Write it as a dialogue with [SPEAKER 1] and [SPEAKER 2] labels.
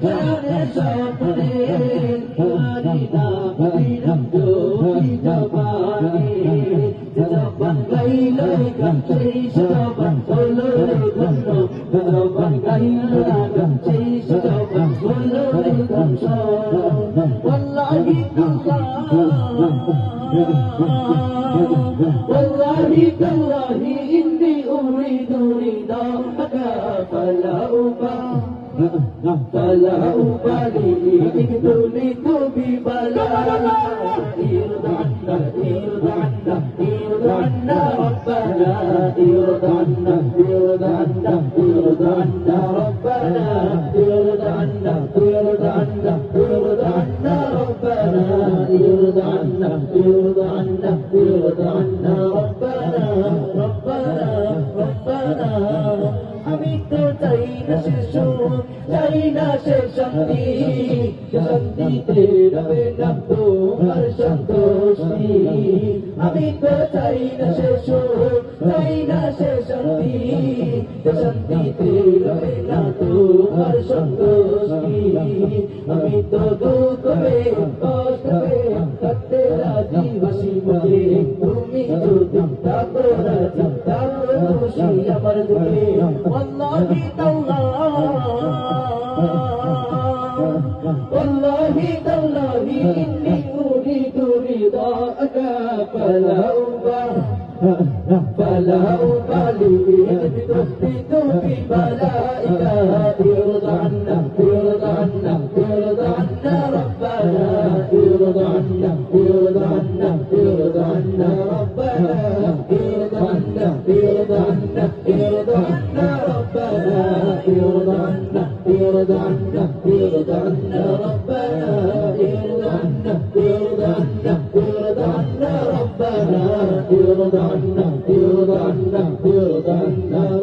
[SPEAKER 1] জানে সপনে মারিনা বিরম জ্যোতি জবানে জবান গাইলো গান সেই জবান বলো রে গন্ধ জবান গাইলো গান সেই জবান বলো রে গন্ধ والله تالله إني أريد رضاك فلا أبالي إن ابتليت ببلاء ارض عنا ربنا ارض عنا ربنا ارض عنا ربنا ارض عنا ربنا আমি তো চাই না শেষ চাই না শেষ শান্তি শান্তিতে রবে না তোমার সন্তোষী আমি তো চাই না শেষ চাই না শেষ শান্তি শান্তিতে রবে না তোমার সন্তোষী আমি তো দুঃখ কষ্ট করতে রাজি হাসি মুখে তুমি যদি থাকো রাজি থাকো খুশি আমার দুঃখে والله إني أريد رضاك فلا أبالي إن ابتليت ببلائك ارض عنا ربنا ارض عنا ربنا ارض عنا ربنا ارض عنا ربنا ارض عنا